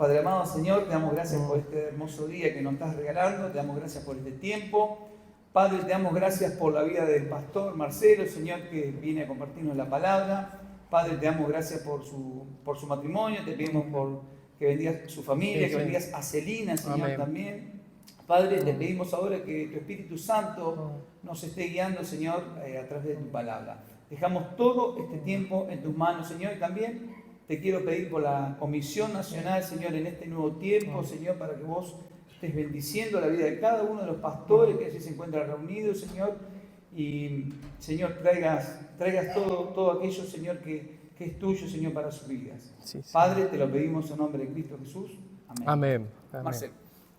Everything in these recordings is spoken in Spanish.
Padre amado Señor, te damos gracias por este hermoso día que nos estás regalando, te damos gracias por este tiempo. Padre, te damos gracias por la vida del pastor Marcelo, Señor, que viene a compartirnos la palabra. Padre, te damos gracias por su matrimonio, te pedimos por que bendigas su familia, que bendigas a Celina, Señor, amén, también. Padre, te pedimos ahora que tu Espíritu Santo nos esté guiando, Señor, a través de tu palabra. Dejamos todo este tiempo en tus manos, Señor, y también te quiero pedir por la Comisión Nacional, Señor, en este nuevo tiempo, Señor, para que vos estés bendiciendo la vida de cada uno de los pastores que allí se encuentran reunidos, Señor, y, Señor, traigas todo aquello, Señor, que es tuyo, Señor, para sus vidas. Sí, sí. Padre, te lo pedimos en nombre de Cristo Jesús. Amén. Amén. Amén. Marcelo.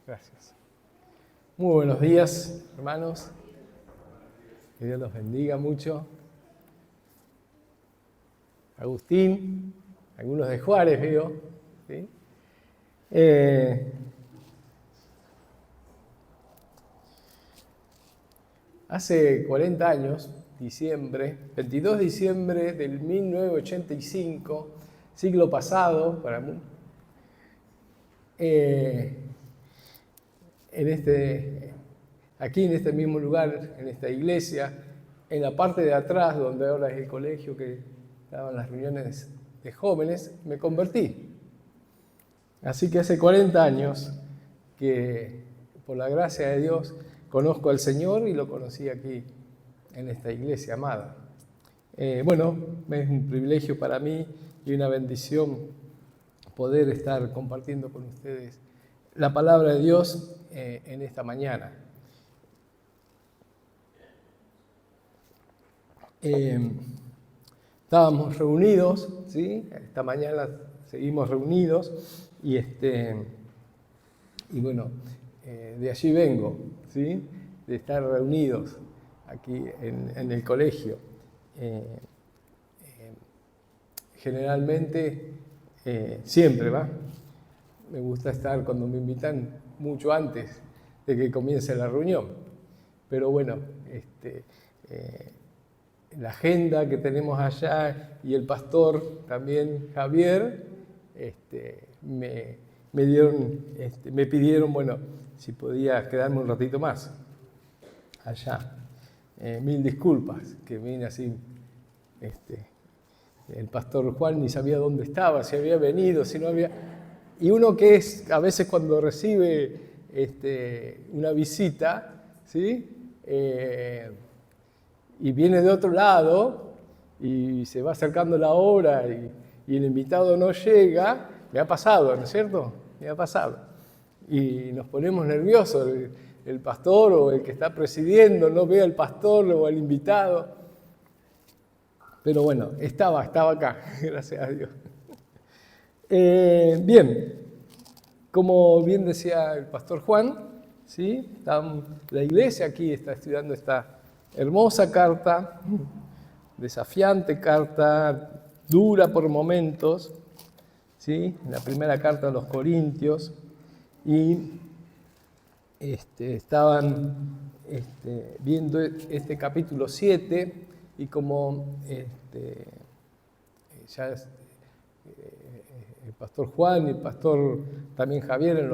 Gracias. Muy buenos días, hermanos. Que Dios los bendiga mucho. Agustín, algunos de Juárez veo. ¿Sí? Hace 40 años, 22 de diciembre del 1985, siglo pasado, para mí, aquí en este mismo lugar, en esta iglesia, en la parte de atrás, donde ahora es el colegio que daban las reuniones de jóvenes, me convertí. Así que hace 40 años que, por la gracia de Dios, conozco al Señor y lo conocí aquí, en esta iglesia amada. Bueno, es un privilegio para mí y una bendición poder estar compartiendo con ustedes la palabra de Dios en esta mañana. Estábamos reunidos, ¿sí? Esta mañana seguimos reunidos y bueno, de allí vengo, ¿sí? De estar reunidos aquí en el colegio. Generalmente, siempre, ¿va? Me gusta estar cuando me invitan mucho antes de que comience la reunión. Pero bueno, la agenda que tenemos allá y el pastor también, Javier, me pidieron, bueno, si podía quedarme un ratito más allá. Mil disculpas, que vine así, el pastor Juan ni sabía dónde estaba, si había venido, si no había... Y uno que es, a veces cuando recibe una visita, ¿sí? Y viene de otro lado y se va acercando la hora y el invitado no llega, me ha pasado, ¿no es cierto? Me ha pasado. Y nos ponemos nerviosos, el pastor o el que está presidiendo no ve al pastor o al invitado. Pero bueno, estaba acá, gracias a Dios. Bien, como bien decía el pastor Juan, ¿sí? La iglesia aquí está estudiando esta hermosa carta, desafiante carta, dura por momentos, ¿sí? La primera carta a los Corintios, y estaban viendo este capítulo 7, y como ya el pastor Juan y el pastor también Javier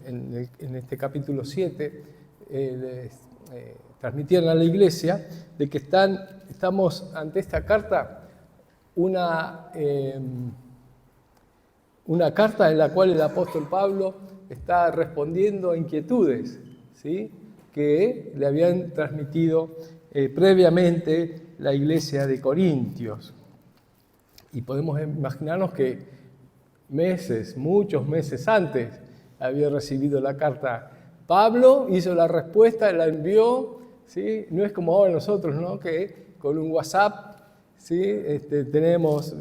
en este capítulo 7 les transmitieron a la iglesia de que estamos ante esta carta, una carta en la cual el apóstol Pablo está respondiendo a inquietudes, ¿sí? Que le habían transmitido previamente la iglesia de Corintios. Y podemos imaginarnos que muchos meses antes, había recibido la carta Pablo, hizo la respuesta, la envió, ¿sí? No es como ahora nosotros, ¿no? Que con un WhatsApp, ¿sí? Tenemos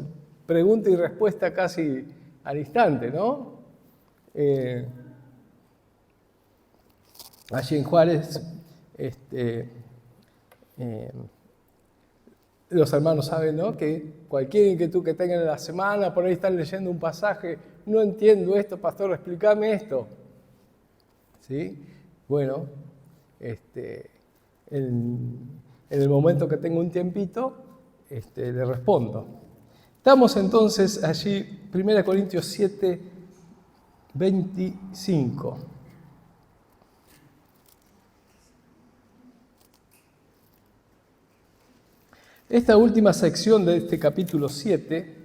pregunta y respuesta casi al instante, ¿no? Allí en Juárez, los hermanos saben, ¿no? Que cualquier inquietud que tengan en la semana, por ahí están leyendo un pasaje, no entiendo esto, pastor, explícame esto. ¿Sí? Bueno, en el momento que tengo un tiempito, le respondo. Estamos entonces allí, 1 Corintios 7, 25. Esta última sección de este capítulo 7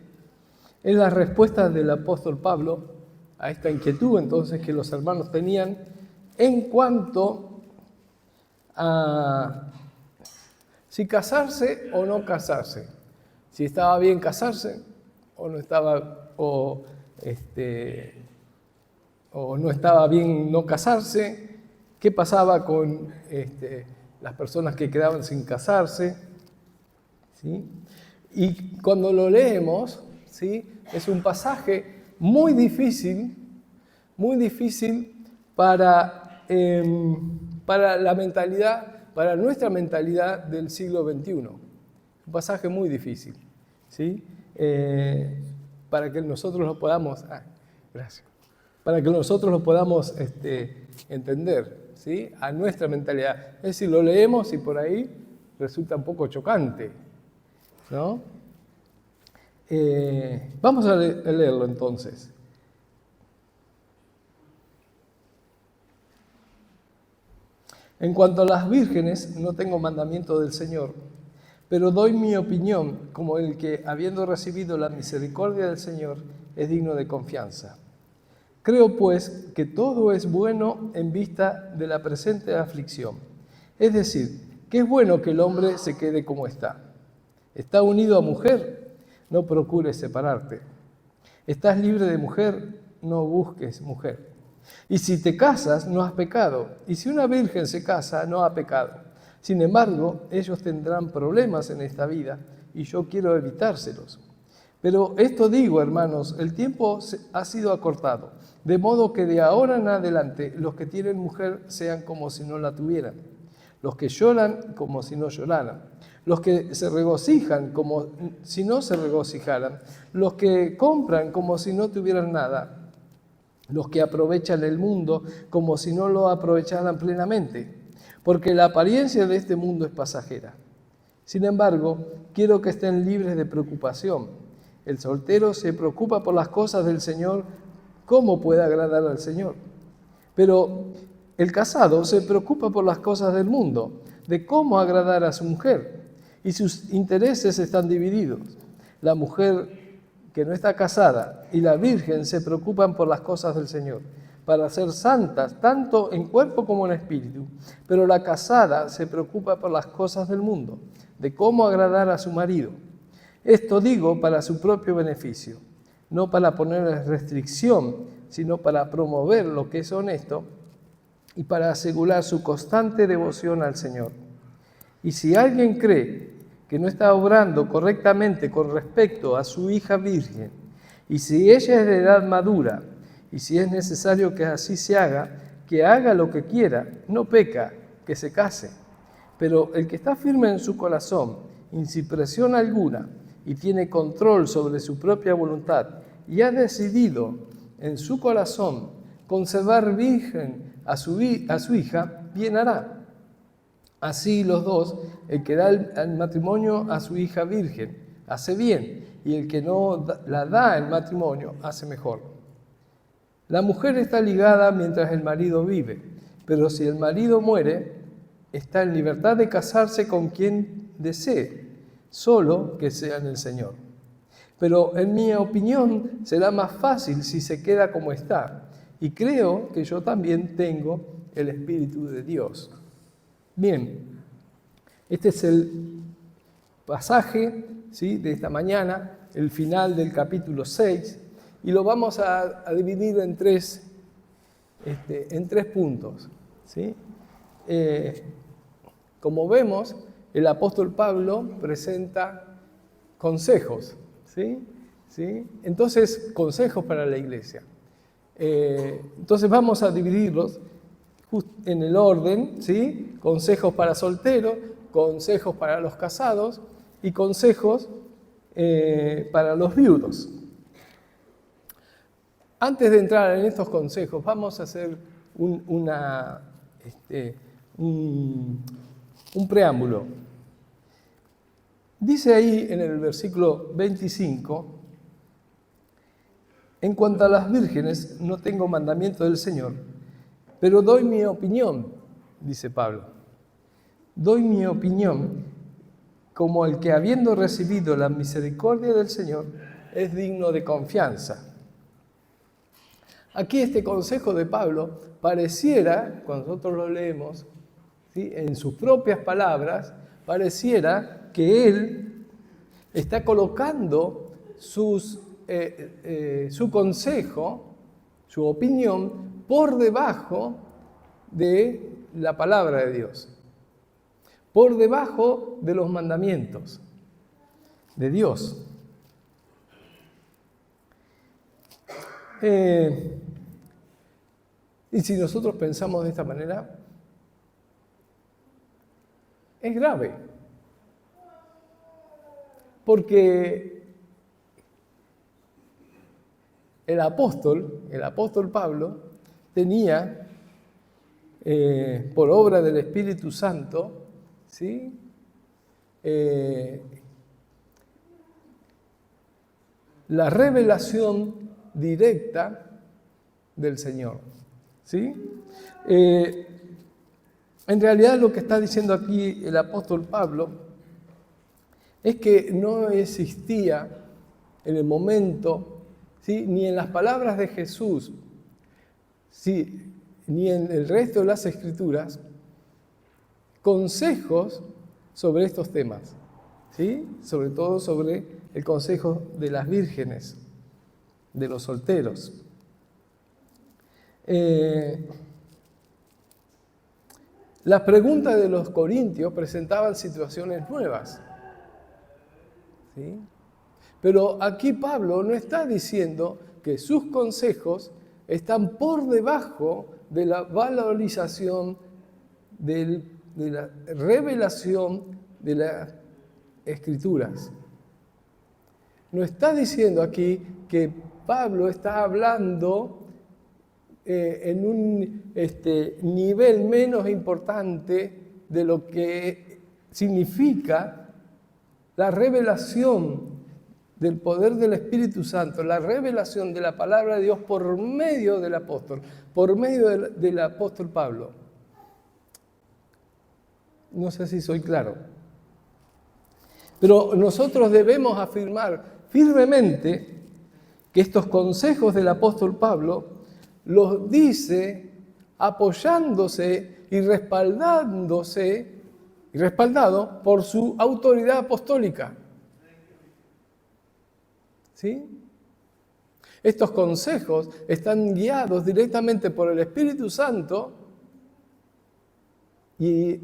es la respuesta del apóstol Pablo a esta inquietud entonces que los hermanos tenían en cuanto a si casarse o no casarse, si estaba bien casarse o no estaba, o no estaba bien no casarse, qué pasaba con las personas que quedaban sin casarse, ¿sí? Y cuando lo leemos, ¿sí? Es un pasaje muy difícil para la mentalidad, para nuestra mentalidad del siglo XXI. Un pasaje muy difícil, ¿sí? Para que nosotros lo podamos, para que nosotros lo podamos entender, ¿sí? A nuestra mentalidad. Es decir, lo leemos y por ahí resulta un poco chocante, ¿no? Vamos a leerlo entonces. En cuanto a las vírgenes, no tengo mandamiento del Señor, pero doy mi opinión como el que, habiendo recibido la misericordia del Señor, es digno de confianza. Creo, pues, que todo es bueno en vista de la presente aflicción. Es decir, que es bueno que el hombre se quede como está. Está unido a mujer, no procures separarte. Estás libre de mujer, no busques mujer. Y si te casas, no has pecado. Y si una virgen se casa, no ha pecado. Sin embargo, ellos tendrán problemas en esta vida y yo quiero evitárselos. Pero esto digo, hermanos, el tiempo ha sido acortado, de modo que de ahora en adelante los que tienen mujer sean como si no la tuvieran, los que lloran como si no lloraran, los que se regocijan como si no se regocijaran, los que compran como si no tuvieran nada, los que aprovechan el mundo como si no lo aprovecharan plenamente, porque la apariencia de este mundo es pasajera. Sin embargo, quiero que estén libres de preocupación. El soltero se preocupa por las cosas del Señor, cómo puede agradar al Señor. Pero el casado se preocupa por las cosas del mundo, de cómo agradar a su mujer, y sus intereses están divididos. La mujer que no está casada y la virgen se preocupan por las cosas del Señor, para ser santas, tanto en cuerpo como en espíritu. Pero la casada se preocupa por las cosas del mundo, de cómo agradar a su marido. Esto digo para su propio beneficio, no para poner restricción, sino para promover lo que es honesto y para asegurar su constante devoción al Señor. Y si alguien cree que no está obrando correctamente con respecto a su hija virgen, y si ella es de edad madura, y si es necesario que así se haga, que haga lo que quiera, no peca, que se case. Pero el que está firme en su corazón, y sin presión alguna, y tiene control sobre su propia voluntad, y ha decidido en su corazón conservar virgen a su hija, bien hará. Así los dos, el que da el matrimonio a su hija virgen, hace bien, y el que no la da el matrimonio, hace mejor. La mujer está ligada mientras el marido vive, pero si el marido muere, está en libertad de casarse con quien desee, solo que sea en el Señor. Pero en mi opinión será más fácil si se queda como está, y creo que yo también tengo el Espíritu de Dios. Bien, este es el pasaje, ¿sí?, de esta mañana, el final del capítulo 6, y lo vamos a dividir en tres puntos, ¿sí? Como vemos, el apóstol Pablo presenta consejos, ¿sí? Entonces, consejos para la iglesia. Entonces vamos a dividirlos en el orden, ¿sí? Consejos para solteros, consejos para los casados y consejos para los viudos. Antes de entrar en estos consejos, vamos a hacer un preámbulo. Dice ahí en el versículo 25, En cuanto a las vírgenes, no tengo mandamiento del Señor, pero doy mi opinión, dice Pablo. Doy mi opinión como el que, habiendo recibido la misericordia del Señor, es digno de confianza. Aquí este consejo de Pablo pareciera, cuando nosotros lo leemos, ¿sí?, en sus propias palabras, pareciera que él está colocando su consejo, su opinión, por debajo de la palabra de Dios, por debajo de los mandamientos de Dios. Y si nosotros pensamos de esta manera, es grave, porque el apóstol Pablo tenía, por obra del Espíritu Santo, ¿sí?, la revelación directa del Señor, ¿sí? En realidad lo que está diciendo aquí el apóstol Pablo es que no existía en el momento, ¿sí?, ni en las palabras de Jesús, ¿sí?, ni en el resto de las Escrituras, consejos sobre estos temas, ¿sí?, sobre todo sobre el consejo de las vírgenes, de los solteros. Las preguntas de los corintios presentaban situaciones nuevas, ¿sí? Pero aquí Pablo no está diciendo que sus consejos están por debajo de la valorización de la revelación de las Escrituras. No está diciendo aquí que Pablo está hablando en un nivel menos importante de lo que significa la revelación del poder del Espíritu Santo, la revelación de la palabra de Dios por medio del apóstol, por medio del apóstol Pablo. No sé si soy claro. Pero nosotros debemos afirmar firmemente que estos consejos del apóstol Pablo los dice apoyándose y respaldado por su autoridad apostólica. ¿Sí? Estos consejos están guiados directamente por el Espíritu Santo y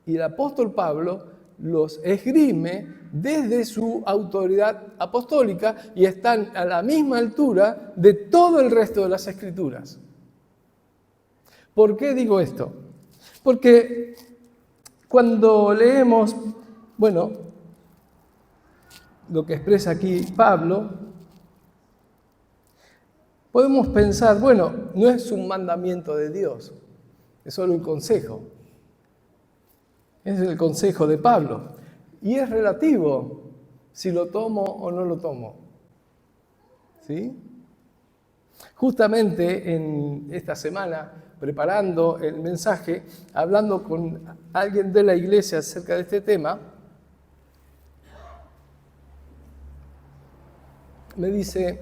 el apóstol Pablo los esgrime desde su autoridad apostólica y están a la misma altura de todo el resto de las Escrituras. ¿Por qué digo esto? Porque cuando leemos, lo que expresa aquí Pablo, podemos pensar, no es un mandamiento de Dios, es solo un consejo. Es el consejo de Pablo. Y es relativo si lo tomo o no lo tomo. ¿Sí? Justamente en esta semana, preparando el mensaje, hablando con alguien de la iglesia acerca de este tema, me dice,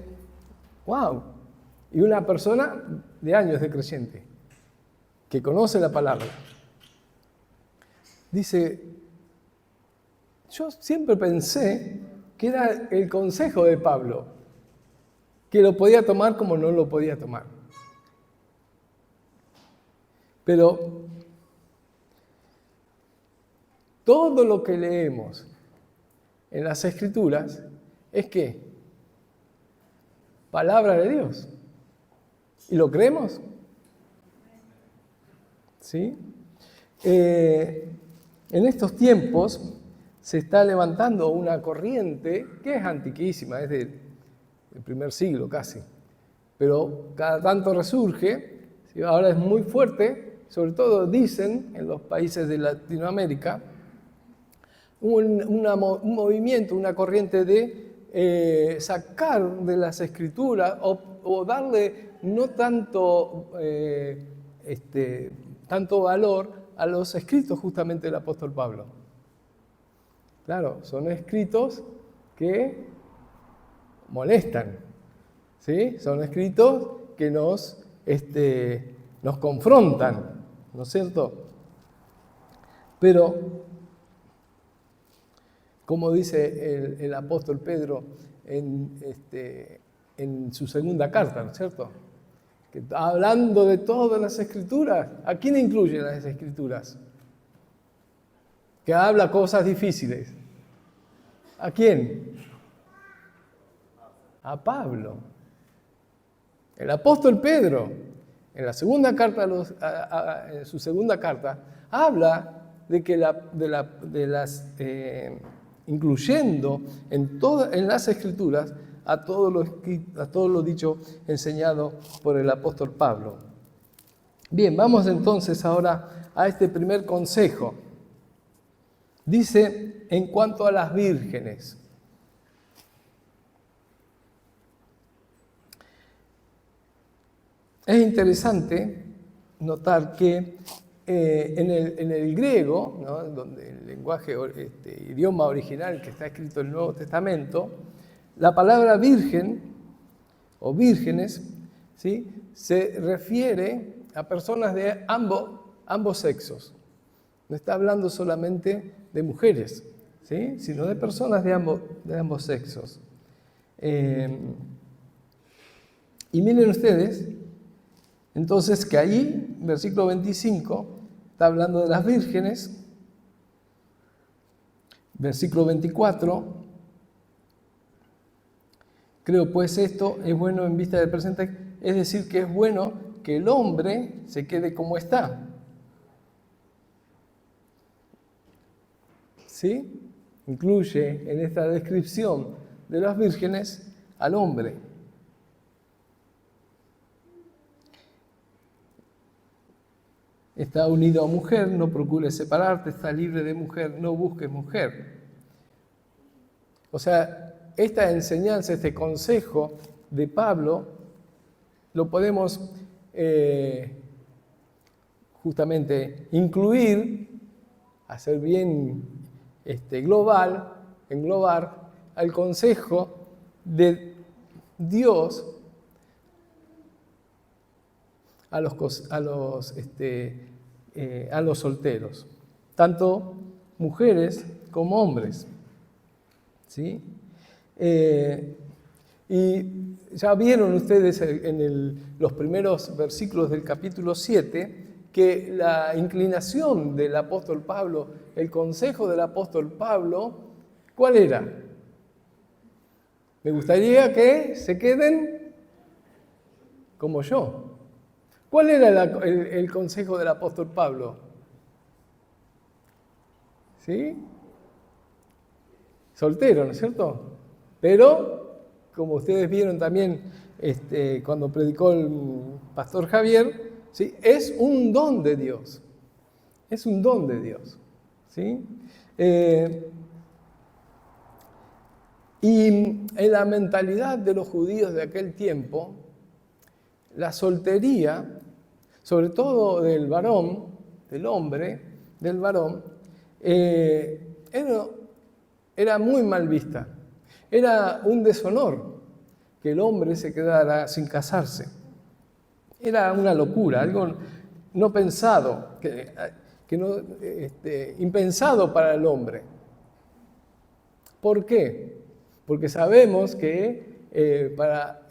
wow, y una persona de años de creyente, que conoce la palabra, dice, yo siempre pensé que era el consejo de Pablo, que lo podía tomar como no lo podía tomar. Pero todo lo que leemos en las Escrituras es ¿qué? Palabra de Dios. ¿Y lo creemos? ¿Sí? En estos tiempos se está levantando una corriente que es antiquísima, es del primer siglo casi, pero cada tanto resurge, ¿sí? Ahora es muy fuerte, sobre todo dicen en los países de Latinoamérica, un movimiento, una corriente de sacar de las Escrituras o darle no tanto, tanto valor a los escritos justamente del apóstol Pablo. Claro, son escritos que molestan, ¿sí? Son escritos que nos confrontan, ¿no es cierto? Pero, como dice el apóstol Pedro en su segunda carta, ¿no es cierto? Que hablando de todas las Escrituras, ¿a quién incluye las Escrituras? Que habla cosas difíciles. ¿A quién? A Pablo. El apóstol Pedro, en la segunda carta, en su segunda carta, habla de que incluyendo en las Escrituras a todo lo dicho, enseñado por el apóstol Pablo. Bien, vamos entonces ahora a este primer consejo. Dice, en cuanto a las vírgenes. Es interesante notar que en el griego, ¿no? Donde el lenguaje, idioma original que está escrito en el Nuevo Testamento, la palabra virgen o vírgenes, ¿sí? Se refiere a personas de ambos sexos. No está hablando solamente de mujeres, ¿sí? Sino de personas de ambos sexos. Y miren ustedes, entonces que ahí, versículo 25, está hablando de las vírgenes. Versículo 24, creo pues esto es bueno en vista del presente, es decir, que es bueno que el hombre se quede como está. ¿Sí? Incluye en esta descripción de las vírgenes al hombre. Está unido a mujer, no procures separarte, está libre de mujer, no busques mujer. O sea, esta enseñanza, este consejo de Pablo, lo podemos justamente incluir, hacer bien englobar al consejo de Dios a los solteros, tanto mujeres como hombres. ¿Sí? Y ya vieron ustedes en los primeros versículos del capítulo 7 que la inclinación del apóstol Pablo, el consejo del apóstol Pablo, ¿cuál era? Me gustaría que se queden como yo. ¿Cuál era el consejo del apóstol Pablo? ¿Sí? Soltero, ¿no es cierto? Pero, como ustedes vieron también cuando predicó el pastor Javier, ¿sí? Es un don de Dios. Es un don de Dios. ¿Sí? Y en la mentalidad de los judíos de aquel tiempo, la soltería, sobre todo del varón, del hombre, del varón, era muy mal vista. Era un deshonor que el hombre se quedara sin casarse. Era una locura, algo no pensado, impensado para el hombre. ¿Por qué? Porque sabemos que para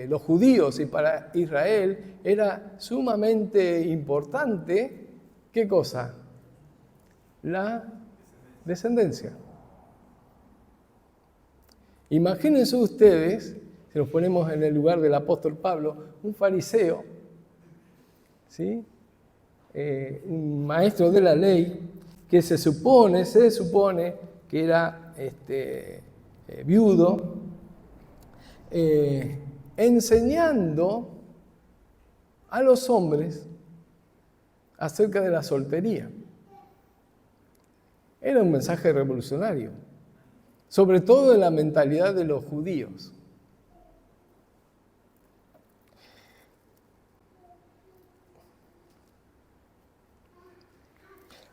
los judíos y para Israel era sumamente importante, ¿qué cosa? La descendencia. Imagínense ustedes, si nos ponemos en el lugar del apóstol Pablo, un fariseo, ¿sí? Un maestro de la ley, que se supone que era viudo, enseñando a los hombres acerca de la soltería. Era un mensaje revolucionario. sobre todo en la mentalidad de los judíos.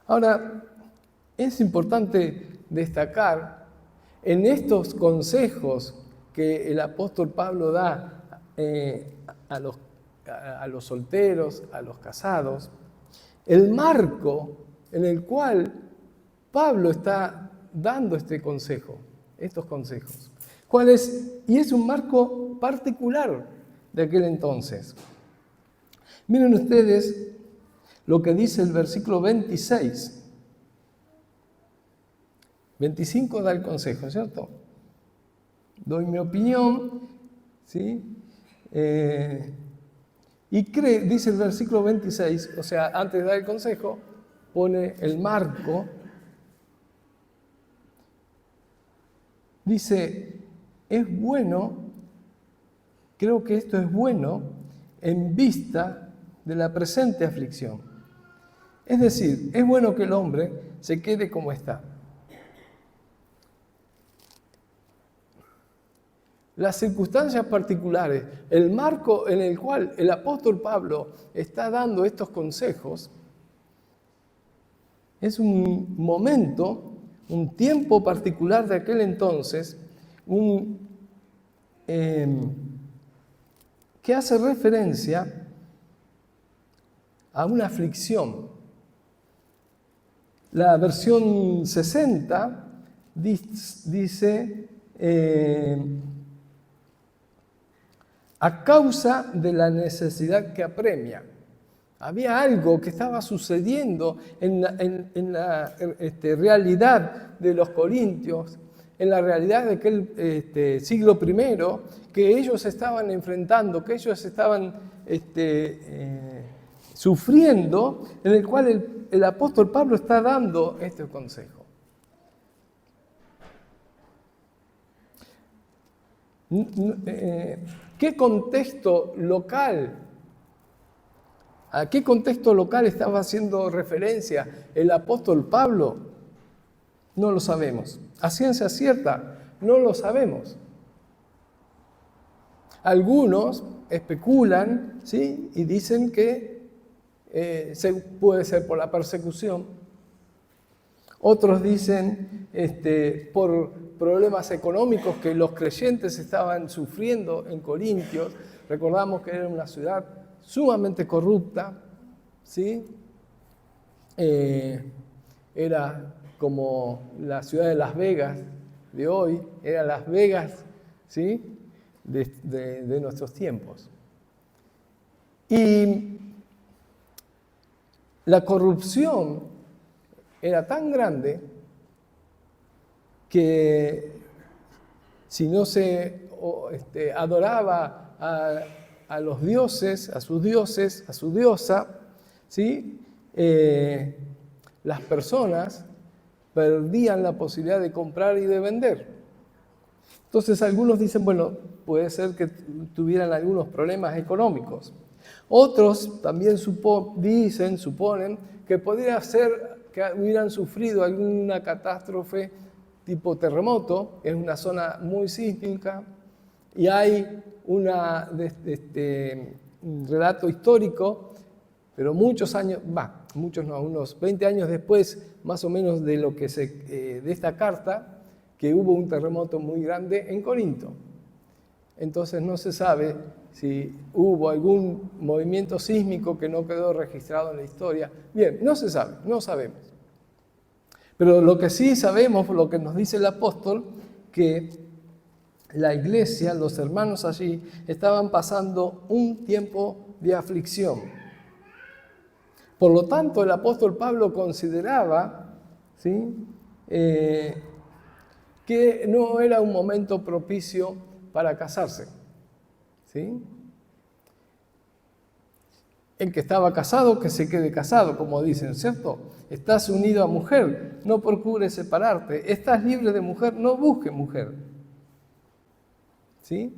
Ahora, es importante destacar en estos consejos que el apóstol Pablo da a los solteros, a los casados, el marco en el cual Pablo está dando estos consejos. ¿Cuál es? Y es un marco particular de aquel entonces. Miren ustedes lo que dice el versículo 26. 25 da el consejo, ¿cierto? Doy mi opinión, ¿sí? Dice el versículo 26, o sea, antes de dar el consejo, pone el marco. Dice, es bueno, creo que esto es bueno en vista de la presente aflicción. Es decir, es bueno que el hombre se quede como está. Las circunstancias particulares, el marco en el cual el apóstol Pablo está dando estos consejos, es un momento, un tiempo particular de aquel entonces, que hace referencia a una aflicción. La versión 60 dice, a causa de la necesidad que apremia. Había algo que estaba sucediendo en la realidad de los corintios, en la realidad de aquel siglo I, que ellos estaban enfrentando, que ellos estaban sufriendo, en el cual el apóstol Pablo está dando este consejo. ¿Qué contexto local? ¿A qué contexto local estaba haciendo referencia el apóstol Pablo? No lo sabemos. A ciencia cierta, no lo sabemos. Algunos especulan, ¿sí? Y dicen que puede ser por la persecución. Otros dicen por problemas económicos que los creyentes estaban sufriendo en Corintios. Recordamos que era una ciudad sumamente corrupta, ¿sí? Era como la ciudad de Las Vegas de hoy, era Las Vegas, ¿sí? de nuestros tiempos. Y la corrupción era tan grande que si no se adoraba a los dioses, a sus dioses, a su diosa, ¿sí? Las personas perdían la posibilidad de comprar y de vender. Entonces algunos dicen, bueno, puede ser que tuvieran algunos problemas económicos. Otros también suponen que podría ser que hubieran sufrido alguna catástrofe tipo terremoto, es una zona muy sísmica, y hay un relato histórico, pero muchos años, unos 20 años después, más o menos de esta carta, que hubo un terremoto muy grande en Corinto. Entonces no se sabe si hubo algún movimiento sísmico que no quedó registrado en la historia. Bien, no se sabe, no sabemos. Pero lo que sí sabemos, lo que nos dice el apóstol, que la iglesia, los hermanos allí, estaban pasando un tiempo de aflicción. Por lo tanto, el apóstol Pablo consideraba, ¿sí? Que no era un momento propicio para casarse, ¿sí? El que estaba casado, que se quede casado, como dicen, ¿cierto? Estás unido a mujer, no procures separarte. Estás libre de mujer, no busques mujer. ¿Sí?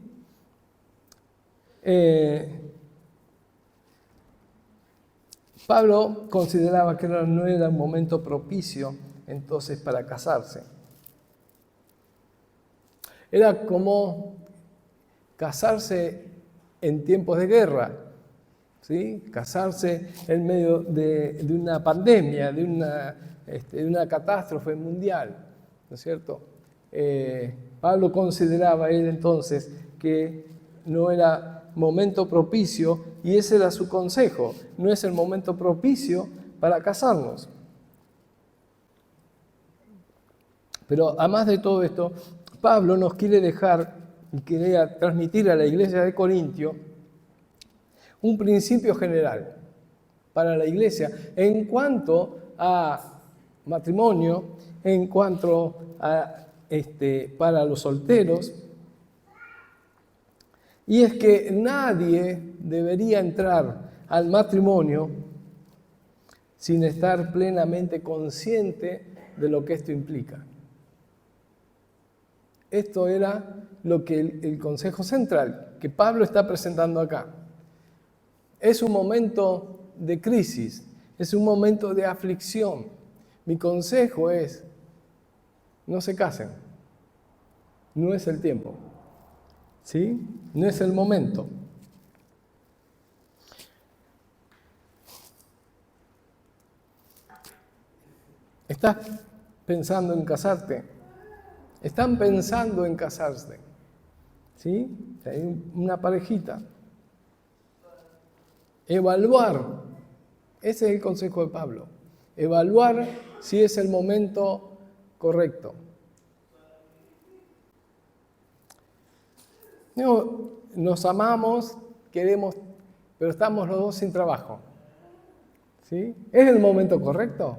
Pablo consideraba que no era un momento propicio entonces para casarse. Era como casarse en tiempos de guerra, ¿sí? Casarse en medio de una pandemia, de una catástrofe mundial, ¿no es cierto? Pablo consideraba él entonces que no era momento propicio, y ese era su consejo: no es el momento propicio para casarnos. Pero además de todo esto, Pablo nos quiere dejar y quería transmitir a la iglesia de Corintio un principio general para la iglesia en cuanto a matrimonio, en cuanto a para los solteros, y es que nadie debería entrar al matrimonio sin estar plenamente consciente de lo que esto implica. Esto era lo que el consejo central que Pablo está presentando acá. Es un momento de crisis, es un momento de aflicción. Mi consejo es: no se casen, no es el tiempo, ¿sí? No es el momento. ¿Estás pensando en casarte? ¿Están pensando en casarse? ¿Sí? Hay una parejita. Evaluar, ese es el consejo de Pablo. Evaluar si es el momento correcto. No, nos amamos, queremos, pero estamos los dos sin trabajo. ¿Sí? ¿Es el momento correcto?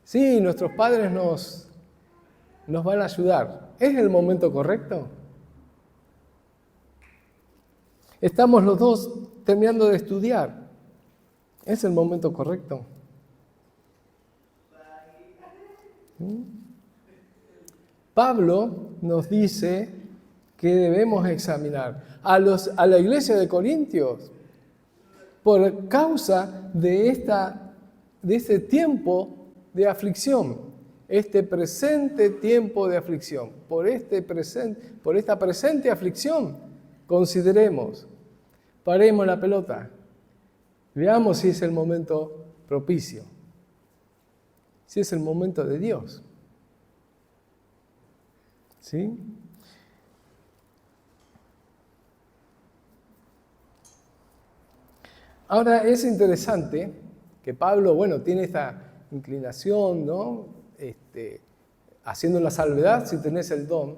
Sí, nuestros padres nos van a ayudar. ¿Es el momento correcto? Estamos los dos terminando de estudiar. ¿Es el momento correcto? Pablo nos dice que debemos examinar a la iglesia de Corintios por causa de este tiempo de aflicción, este presente tiempo de aflicción. Por esta presente aflicción, consideremos, paremos la pelota, veamos si es el momento propicio, si es el momento de Dios. ¿Sí? Ahora es interesante que Pablo, tiene esta inclinación, ¿no? Haciendo la salvedad si tenés el don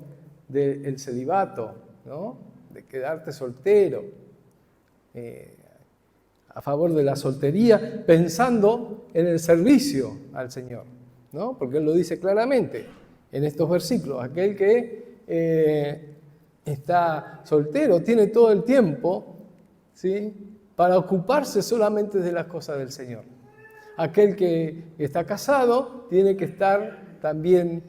del celibato, ¿no? De quedarte soltero, a favor de la soltería, pensando en el servicio al Señor, ¿no? Porque Él lo dice claramente en estos versículos: aquel que está soltero tiene todo el tiempo, ¿sí?, para ocuparse solamente de las cosas del Señor. Aquel que está casado tiene que estar también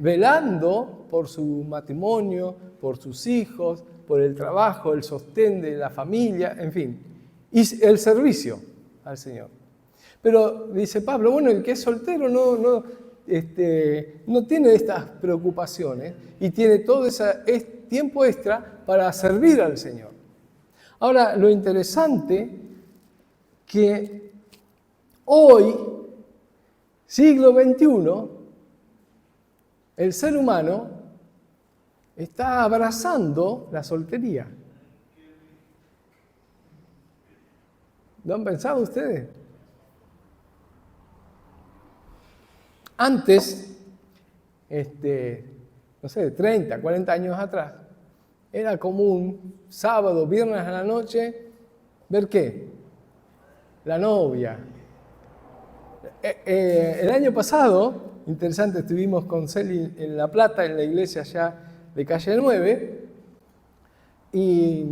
velando por su matrimonio, por sus hijos, por el trabajo, el sostén de la familia, en fin, y el servicio al Señor. Pero dice Pablo, el que es soltero no tiene estas preocupaciones y tiene todo ese tiempo extra para servir al Señor. Ahora, lo interesante que hoy, siglo XXI, el ser humano está abrazando la soltería. ¿Lo han pensado ustedes? Antes, 30, 40 años atrás, era común sábado, viernes a la noche, ¿ver qué? La novia. El año pasado, interesante, estuvimos con Celi en La Plata, en la iglesia allá de Calle 9, y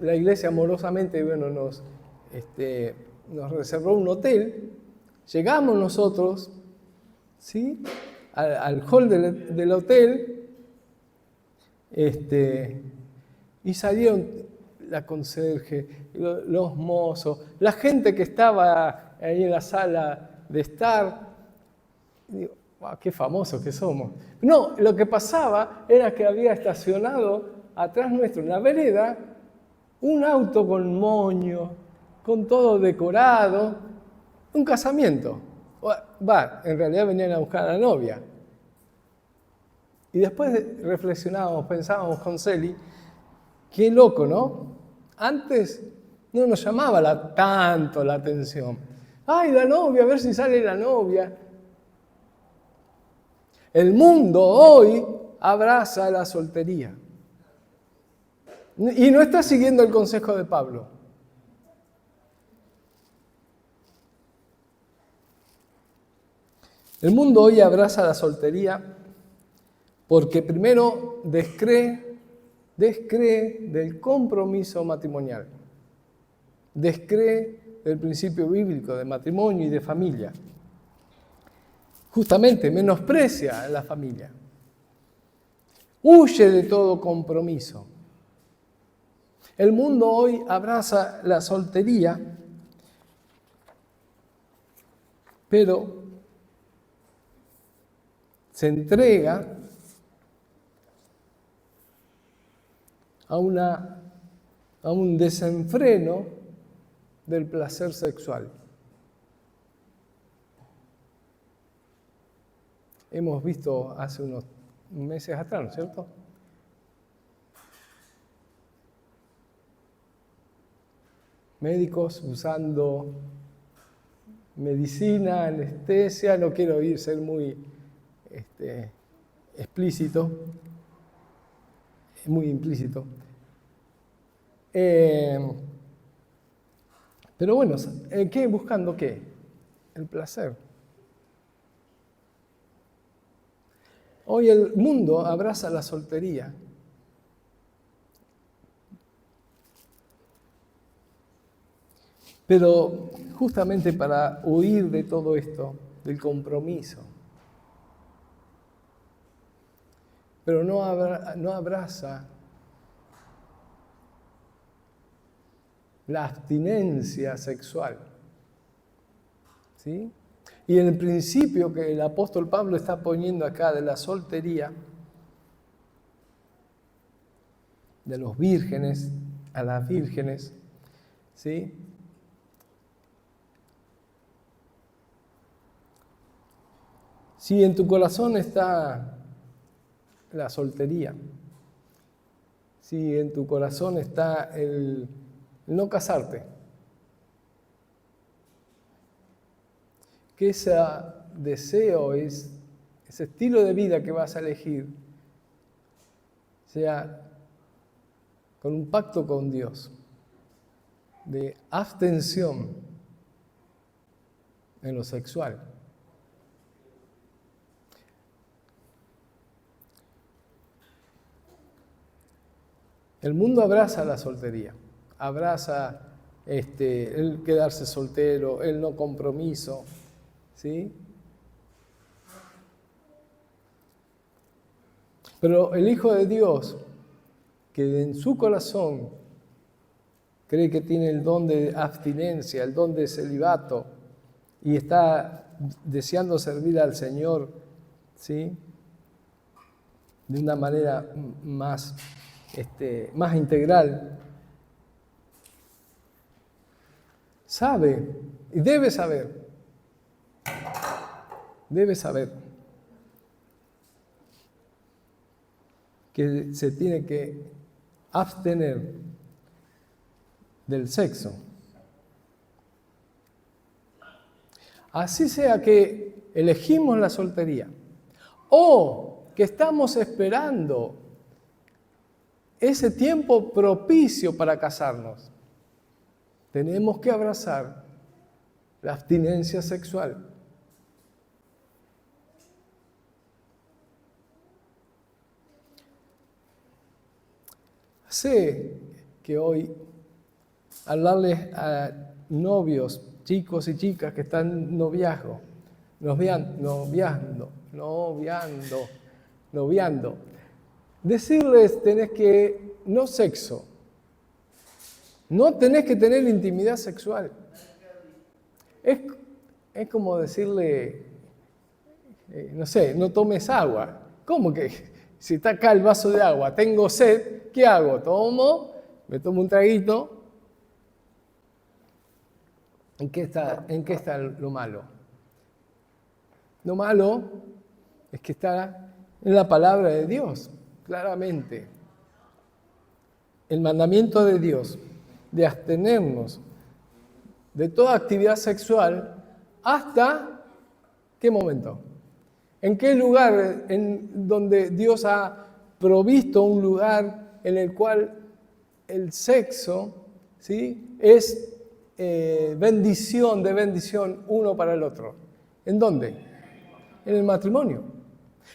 la iglesia amorosamente nos reservó un hotel. Llegamos nosotros, ¿sí?, al hall del hotel, y salieron la conserje, los mozos, la gente que estaba ahí en la sala de estar. wow, qué famosos que somos. No, lo que pasaba era que había estacionado atrás nuestro, en la vereda, un auto con moño, con todo decorado, un casamiento. En realidad venían a buscar a la novia. Y después reflexionábamos, pensábamos con Celi, qué loco, ¿no? Antes no nos llamaba tanto la atención. ¡Ay, la novia! A ver si sale la novia. El mundo hoy abraza la soltería. Y no está siguiendo el consejo de Pablo. El mundo hoy abraza la soltería porque primero descree del compromiso matrimonial, descree del principio bíblico de matrimonio y de familia. Justamente menosprecia a la familia, huye de todo compromiso. El mundo hoy abraza la soltería, pero se entrega a un desenfreno del placer sexual. Hemos visto hace unos meses atrás, ¿no es cierto? Médicos usando medicina, anestesia, no quiero ser muy explícito, muy implícito. Pero bueno, ¿qué? ¿Buscando qué? El placer. Hoy el mundo abraza la soltería. Pero justamente para huir de todo esto, del compromiso. Pero no abraza la abstinencia sexual. ¿Sí? Y el principio que el apóstol Pablo está poniendo acá de la soltería, de los vírgenes a las vírgenes, ¿sí? Si en tu corazón está la soltería, si en tu corazón está el no casarte, que ese deseo, ese estilo de vida que vas a elegir, sea con un pacto con Dios, de abstención en lo sexual. El mundo abraza la soltería, abraza el quedarse soltero, el no compromiso, ¿sí? Pero el Hijo de Dios, que en su corazón cree que tiene el don de abstinencia, el don de celibato, y está deseando servir al Señor, ¿sí? De una manera más integral, sabe y debe saber que se tiene que abstener del sexo. Así sea que elegimos la soltería o que estamos esperando ese tiempo propicio para casarnos, tenemos que abrazar la abstinencia sexual. Sé que hoy hablarles a novios, chicos y chicas que están noviando, decirles tenés que, no sexo, no tenés que tener intimidad sexual. Es como decirle no sé, no tomes agua. ¿Cómo que? Si está acá el vaso de agua, tengo sed, ¿qué hago? Me tomo un traguito. ¿En qué está lo malo? Lo malo es que está en la palabra de Dios, claramente. El mandamiento de Dios de abstenernos de toda actividad sexual hasta ¿qué momento? ¿En qué lugar en donde Dios ha provisto un lugar en el cual el sexo, ¿sí?, es bendición uno para el otro? ¿En dónde? En el matrimonio.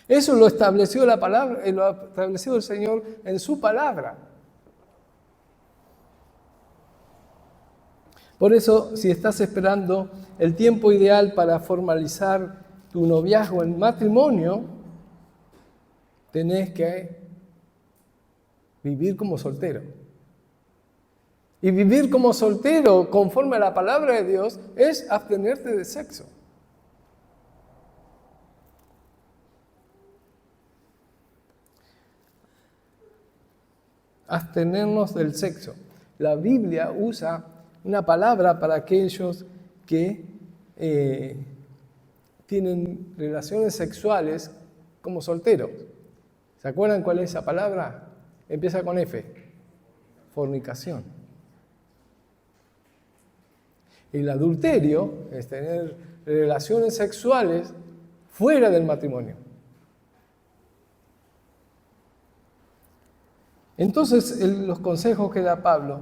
Eso lo estableció la palabra, lo ha establecido el Señor en su palabra. Por eso, si estás esperando el tiempo ideal para formalizar tu noviazgo en matrimonio, tenés que vivir como soltero. Y vivir como soltero, conforme a la palabra de Dios, es abstenerte de sexo. Abstenernos del sexo. La Biblia usa una palabra para aquellos que tienen relaciones sexuales como solteros. ¿Se acuerdan cuál es esa palabra? Empieza con F. Fornicación. El adulterio es tener relaciones sexuales fuera del matrimonio. Entonces, los consejos que da Pablo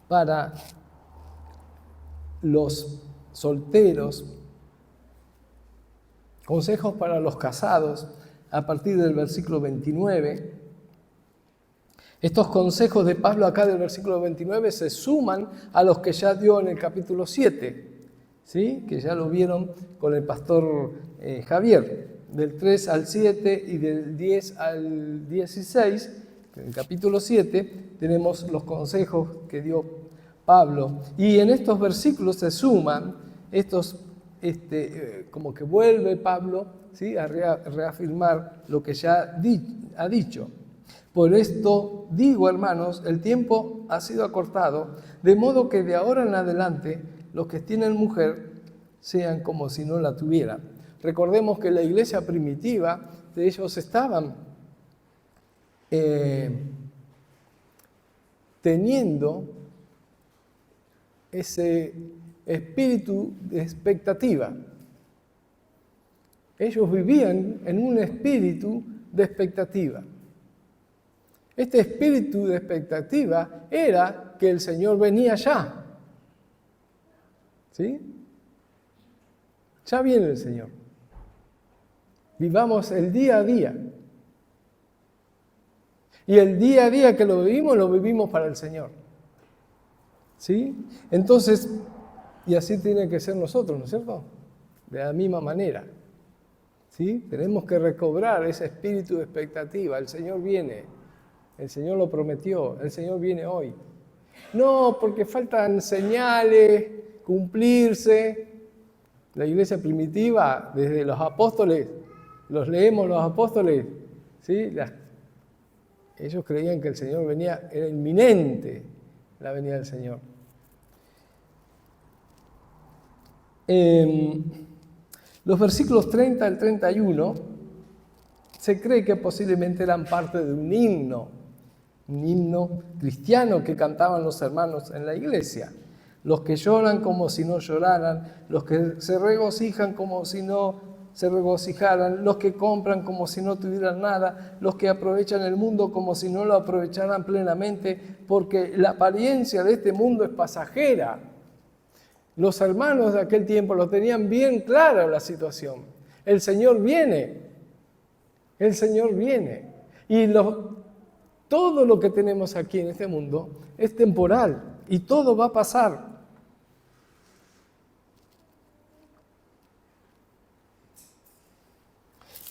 para los solteros, consejos para los casados, a partir del versículo 29. Estos consejos de Pablo acá del versículo 29 se suman a los que ya dio en el capítulo 7, ¿sí?, que ya lo vieron con el pastor Javier, del 3 al 7 y del 10 al 16. En el capítulo 7 tenemos los consejos que dio Pablo, y en estos versículos se suman estos, como que vuelve Pablo, ¿sí?, a reafirmar lo que ya ha dicho. Por esto digo, hermanos, el tiempo ha sido acortado, de modo que de ahora en adelante los que tienen mujer sean como si no la tuvieran. Recordemos que la iglesia primitiva, de ellos estaban teniendo ese espíritu de expectativa. Ellos vivían en un espíritu de expectativa. Este espíritu de expectativa era que el Señor venía ya. ¿Sí? Ya viene el Señor. Vivamos el día a día. Y el día a día que lo vivimos para el Señor. ¿Sí? Entonces, y así tiene que ser nosotros, ¿no es cierto? De la misma manera. ¿Sí? Tenemos que recobrar ese espíritu de expectativa. El Señor viene. El Señor lo prometió. El Señor viene hoy. No, porque faltan señales, cumplirse. La iglesia primitiva, desde los apóstoles, los leemos los apóstoles, ¿sí? Ellos creían que el Señor venía, era inminente la venida del Señor. Los versículos 30 al 31 se cree que posiblemente eran parte de un himno cristiano que cantaban los hermanos en la iglesia. Los que lloran como si no lloraran, los que se regocijan como si no se regocijaran, los que compran como si no tuvieran nada, los que aprovechan el mundo como si no lo aprovecharan plenamente, porque la apariencia de este mundo es pasajera. Los hermanos de aquel tiempo lo tenían bien clara la situación. El Señor viene. El Señor viene. Y todo lo que tenemos aquí en este mundo es temporal y todo va a pasar.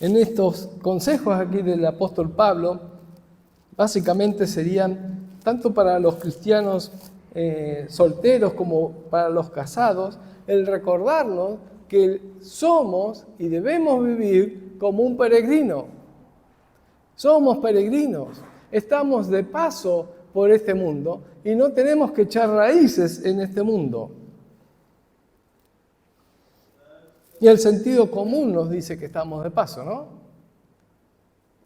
En estos consejos aquí del apóstol Pablo, básicamente serían tanto para los cristianos solteros como para los casados, el recordarnos que somos y debemos vivir como un peregrino. Somos peregrinos, estamos de paso por este mundo y no tenemos que echar raíces en este mundo. Y el sentido común nos dice que estamos de paso, ¿no?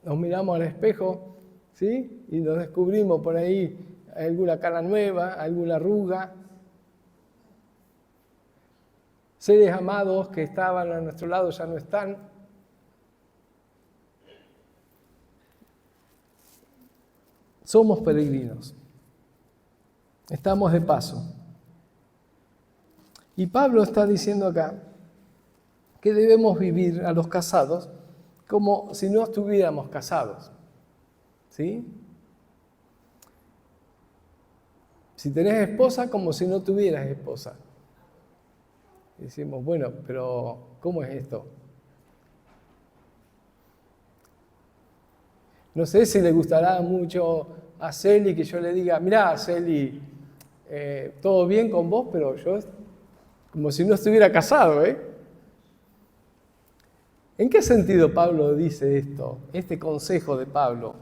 Nos miramos al espejo, ¿sí? Y nos descubrimos por ahí alguna cara nueva, alguna arruga. Seres amados que estaban a nuestro lado ya no están. Somos peregrinos. Estamos de paso. Y Pablo está diciendo acá que debemos vivir a los casados como si no estuviéramos casados. ¿Sí? Si tenés esposa, como si no tuvieras esposa. Y decimos, bueno, pero ¿cómo es esto? No sé si le gustará mucho a Celi que yo le diga, mirá, Celi, todo bien con vos, pero yo como si no estuviera casado, ¿eh? ¿En qué sentido Pablo dice esto, este consejo de Pablo?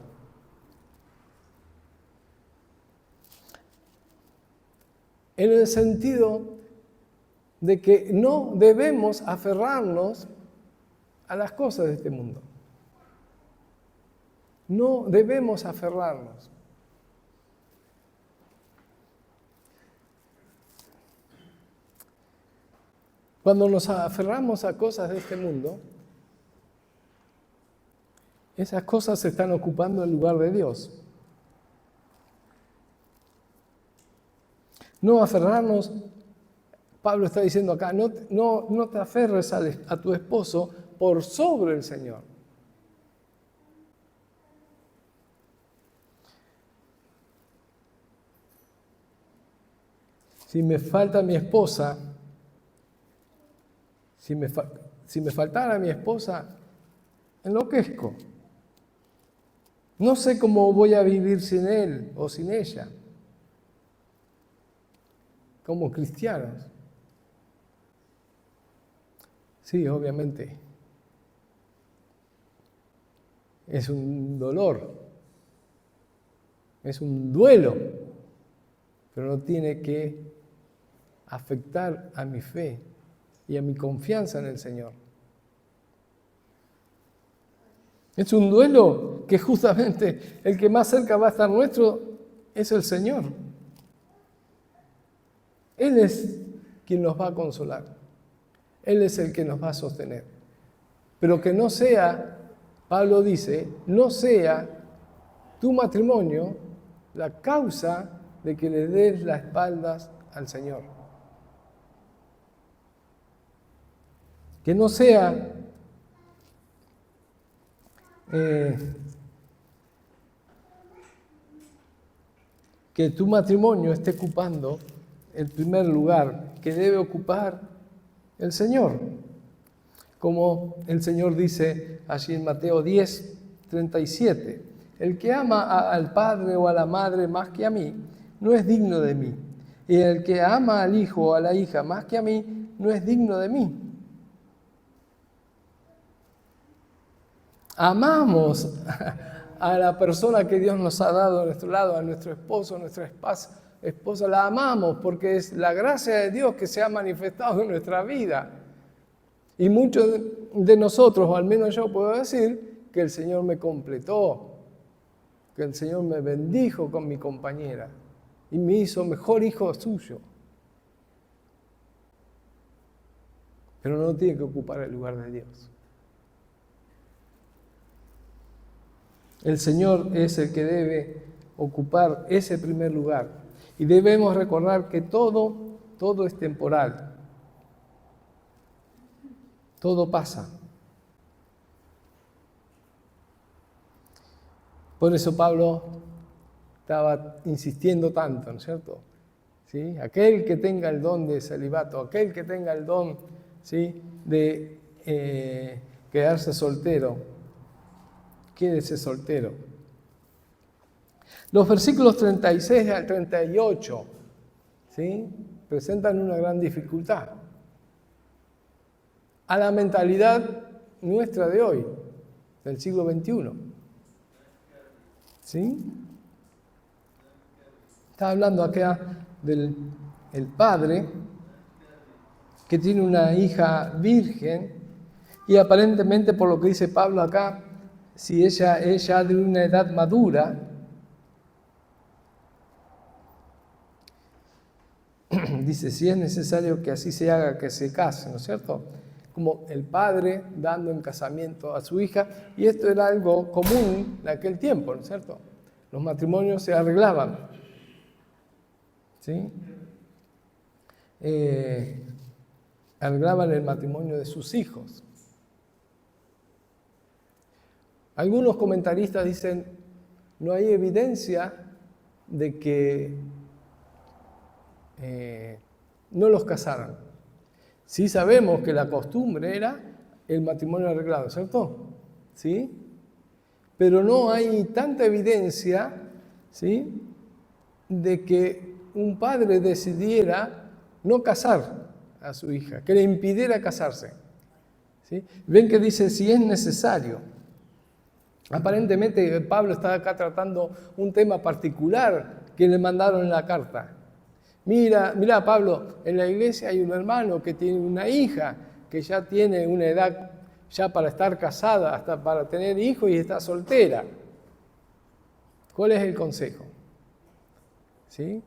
En el sentido de que no debemos aferrarnos a las cosas de este mundo. No debemos aferrarnos. Cuando nos aferramos a cosas de este mundo, esas cosas se están ocupando el lugar de Dios. No aferrarnos, Pablo está diciendo acá, no te aferres a tu esposo por sobre el Señor. Si me falta mi esposa, si me faltara mi esposa, enloquezco. No sé cómo voy a vivir sin él o sin ella, como cristianos. Sí, obviamente. Es un dolor, es un duelo, pero no tiene que afectar a mi fe y a mi confianza en el Señor. Es un duelo que justamente el que más cerca va a estar nuestro es el Señor. Él es quien nos va a consolar. Él es el que nos va a sostener. Pero que no sea, Pablo dice, no sea tu matrimonio la causa de que le des las espaldas al Señor. Que no sea que tu matrimonio esté ocupando el primer lugar que debe ocupar el Señor. Como el Señor dice allí en Mateo 10:37, el que ama al padre o a la madre más que a mí, no es digno de mí. Y el que ama al hijo o a la hija más que a mí, no es digno de mí. Amamos a la persona que Dios nos ha dado a nuestro lado, a nuestro esposo, a nuestra esposa, la amamos porque es la gracia de Dios que se ha manifestado en nuestra vida. Y muchos de nosotros, o al menos yo puedo decir, que el Señor me completó, que el Señor me bendijo con mi compañera y me hizo mejor hijo suyo. Pero no tiene que ocupar el lugar de Dios. El Señor es el que debe ocupar ese primer lugar. Y debemos recordar que todo es temporal. Todo pasa. Por eso Pablo estaba insistiendo tanto, ¿no es cierto? ¿Sí? Aquel que tenga el don de celibato, aquel que tenga el don, ¿sí?, de quedarse soltero, quédese soltero. Los versículos 36 al 38, ¿sí?, presentan una gran dificultad. a la mentalidad nuestra de hoy, del siglo XXI. ¿Sí? Está hablando acá del el padre que tiene una hija virgen y aparentemente, por lo que dice Pablo acá, si ella es ya de una edad madura, dice, si es necesario que así se haga, que se case, ¿no es cierto? Como el padre dando en casamiento a su hija, y esto era algo común en aquel tiempo, ¿no es cierto? Los matrimonios se arreglaban, ¿sí? Arreglaban el matrimonio de sus hijos. Algunos comentaristas dicen, no hay evidencia de que no los casaran. Sí sabemos que la costumbre era el matrimonio arreglado, ¿cierto? ¿Sí? Pero no hay tanta evidencia, ¿sí?, de que un padre decidiera no casar a su hija, que le impidiera casarse. ¿Sí? Ven que dice, si es necesario. Aparentemente Pablo está acá tratando un tema particular que le mandaron en la carta. Mira, Pablo, en la iglesia hay un hermano que tiene una hija que ya tiene una edad ya para estar casada, hasta para tener hijos y está soltera. ¿Cuál es el consejo? ¿Sí?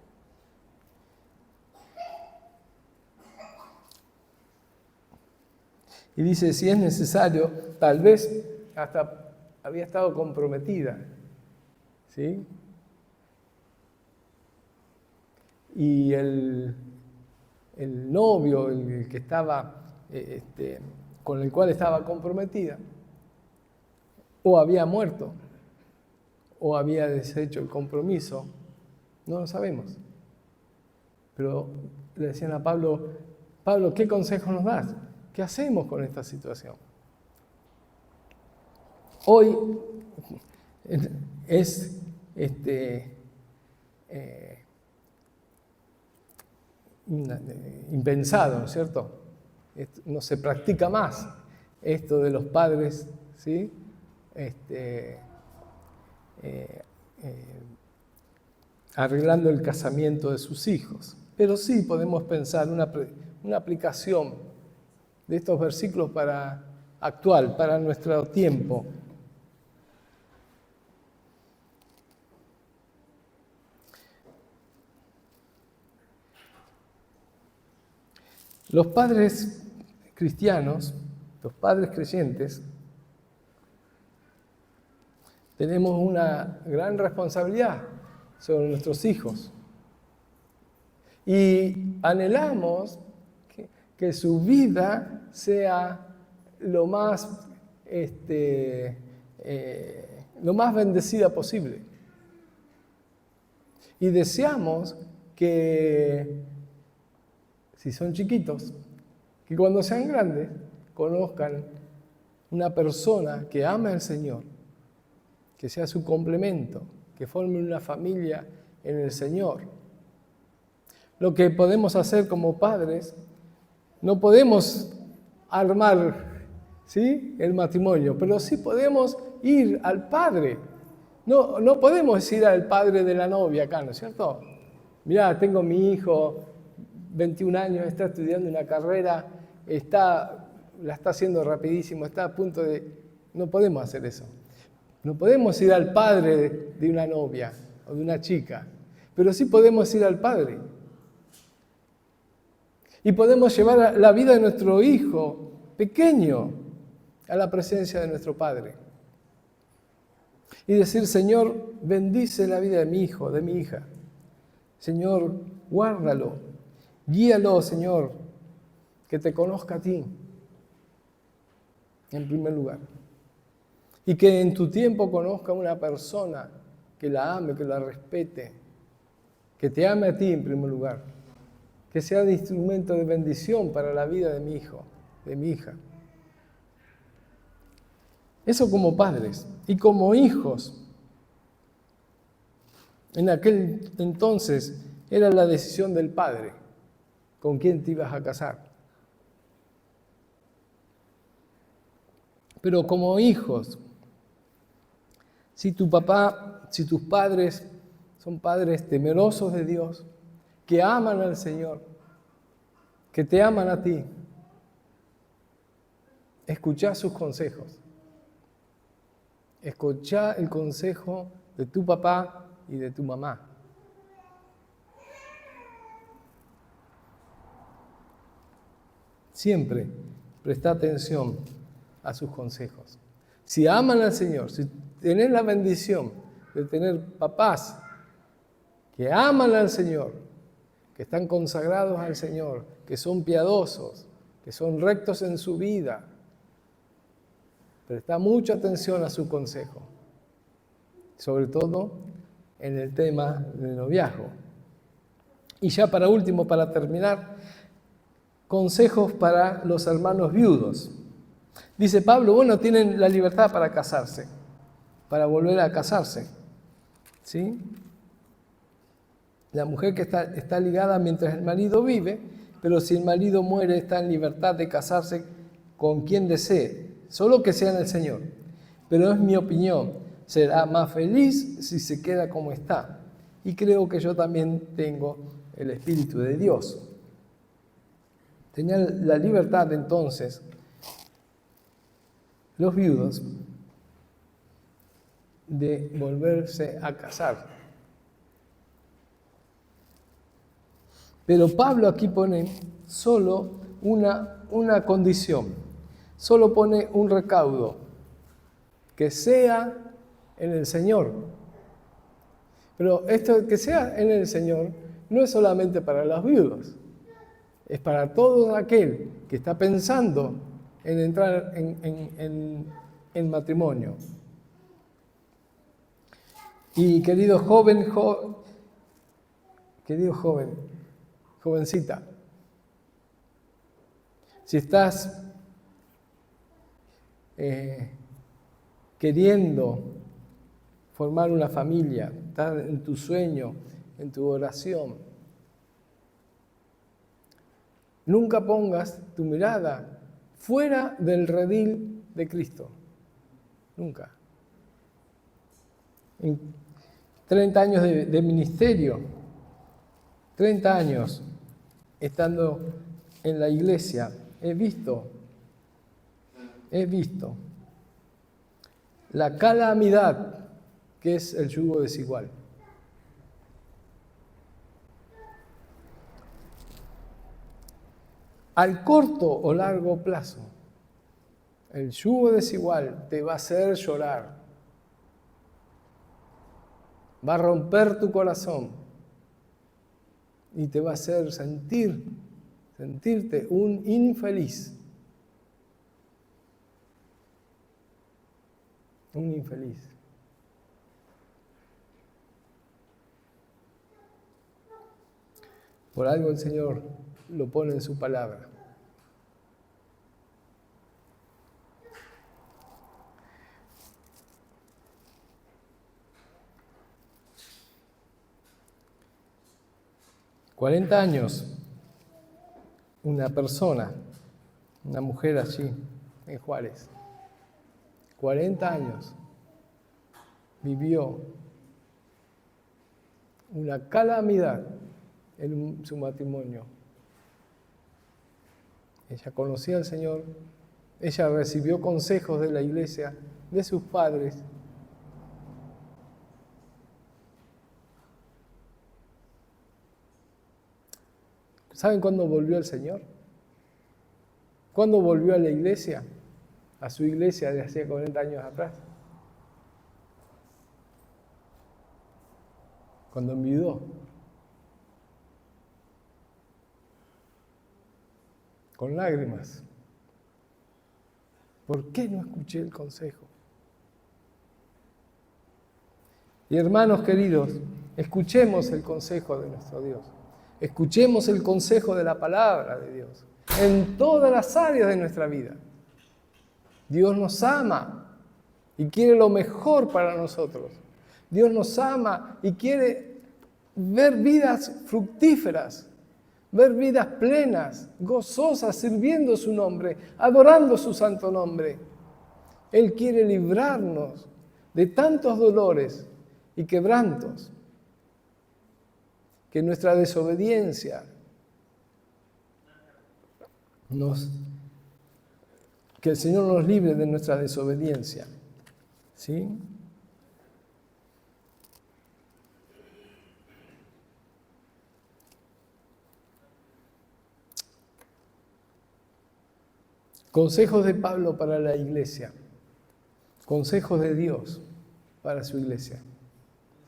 Y dice, si es necesario, tal vez hasta había estado comprometida, ¿sí? Y el novio, el que estaba, con el cual estaba comprometida, o había muerto, o había deshecho el compromiso, no lo sabemos. Pero le decían a Pablo, Pablo, ¿qué consejo nos das? ¿Qué hacemos con esta situación? Hoy es impensado, ¿no es cierto? No se practica más esto de los padres, ¿sí? Arreglando el casamiento de sus hijos. Pero sí podemos pensar una aplicación de estos versículos actual, para nuestro tiempo. Los padres cristianos, los padres creyentes, tenemos una gran responsabilidad sobre nuestros hijos. Y anhelamos que su vida sea lo más bendecida posible. Y deseamos que, si son chiquitos, que cuando sean grandes conozcan una persona que ama al Señor, que sea su complemento, que formen una familia en el Señor. Lo que podemos hacer como padres, no podemos armar, ¿sí?, el matrimonio, pero sí podemos ir al padre. No podemos ir al padre de la novia acá, ¿no es cierto? Mirá, tengo mi hijo, 21 años, está estudiando una carrera, la está haciendo rapidísimo, está a punto de... No podemos hacer eso. No podemos ir al padre de una novia o de una chica, pero sí podemos ir al padre. Y podemos llevar la vida de nuestro hijo pequeño a la presencia de nuestro Padre. Y decir, Señor, bendice la vida de mi hijo, de mi hija. Señor, guárdalo, guíalo, Señor, que te conozca a ti, en primer lugar. Y que en tu tiempo conozca a una persona que la ame, que la respete, que te ame a ti en primer lugar. Que sea de instrumento de bendición para la vida de mi hijo, de mi hija. Eso como padres. Y como hijos. En aquel entonces era la decisión del padre con quién te ibas a casar. Pero como hijos, si tus padres son padres temerosos de Dios, que aman al Señor, que te aman a ti, escuchá sus consejos. Escuchá el consejo de tu papá y de tu mamá. Siempre presta atención a sus consejos. Si aman al Señor, si tenés la bendición de tener papás que aman al Señor, que están consagrados al Señor, que son piadosos, que son rectos en su vida, presta mucha atención a su consejo, sobre todo en el tema del noviazgo. Y ya para último, para terminar, consejos para los hermanos viudos. Dice Pablo, bueno, tienen la libertad para casarse, para volver a casarse, ¿sí? La mujer que está ligada mientras el marido vive, pero si el marido muere está en libertad de casarse con quien desee, solo que sea en el Señor. Pero es mi opinión, será más feliz si se queda como está. Y creo que yo también tengo el Espíritu de Dios. Tenían la libertad entonces los viudos de volverse a casar. Pero Pablo aquí pone solo una condición, solo pone un recaudo, que sea en el Señor. Pero esto que sea en el Señor no es solamente para los viudos, es para todo aquel que está pensando en entrar en matrimonio. Y querido jovencita, si estás queriendo formar una familia, estás en tu sueño, en tu oración, nunca pongas tu mirada fuera del redil de Cristo. Nunca. En 30 años de ministerio, 30 años estando en la iglesia, he visto la calamidad que es el yugo desigual. Al corto o largo plazo, el yugo desigual te va a hacer llorar, va a romper tu corazón y te va a hacer sentirte un infeliz. Un infeliz. Por algo el Señor lo pone en su palabra. «40 años, una persona, una mujer allí, en Juárez, 40 años vivió una calamidad en su matrimonio. Ella conocía al Señor, ella recibió consejos de la iglesia, de sus padres. ¿Saben cuándo volvió el Señor? ¿Cuándo volvió a la iglesia? A su iglesia de hacía 40 años atrás. Cuando enviudó. Con lágrimas. ¿Por qué no escuché el consejo? Y hermanos queridos, escuchemos el consejo de nuestro Dios. Escuchemos el consejo de la palabra de Dios en todas las áreas de nuestra vida. Dios nos ama y quiere lo mejor para nosotros. Dios nos ama y quiere ver vidas fructíferas, ver vidas plenas, gozosas, sirviendo su nombre, adorando su santo nombre. Él quiere librarnos de tantos dolores y quebrantos, que nuestra desobediencia que el Señor nos libre de nuestra desobediencia. ¿Sí? Consejos de Pablo para la iglesia. Consejos de Dios para su iglesia.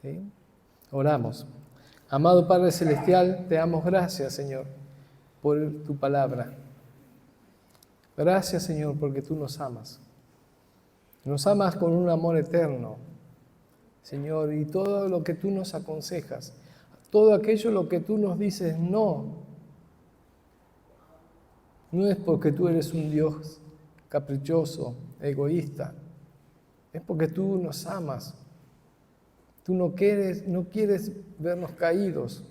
¿Sí? Oramos. Amado Padre Celestial, te damos gracias, Señor, por tu palabra. Gracias, Señor, porque tú nos amas. Nos amas con un amor eterno, Señor, y todo lo que tú nos aconsejas, todo aquello lo que tú nos dices no es porque tú eres un Dios caprichoso, egoísta, es porque tú nos amas. Tú no quieres vernos caídos,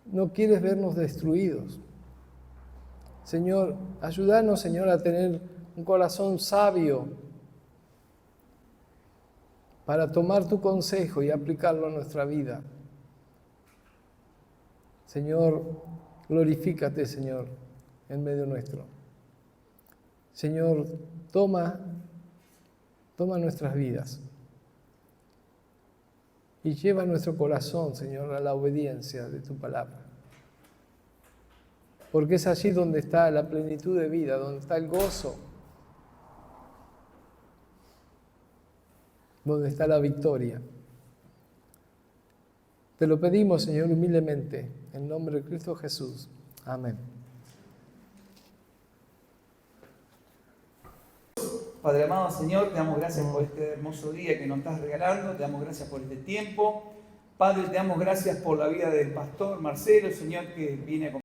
no quieres vernos destruidos. Señor, ayúdanos, Señor, a tener un corazón sabio para tomar tu consejo y aplicarlo a nuestra vida. Señor, glorifícate, Señor, en medio nuestro. Señor, toma nuestras vidas y lleva nuestro corazón, Señor, a la obediencia de tu palabra. Porque es allí donde está la plenitud de vida, donde está el gozo, donde está la victoria. Te lo pedimos, Señor, humildemente, en nombre de Cristo Jesús. Amén. Padre amado Señor, te damos gracias por este hermoso día que nos estás regalando, te damos gracias por este tiempo. Padre, te damos gracias por la vida del pastor Marcelo, Señor, que viene a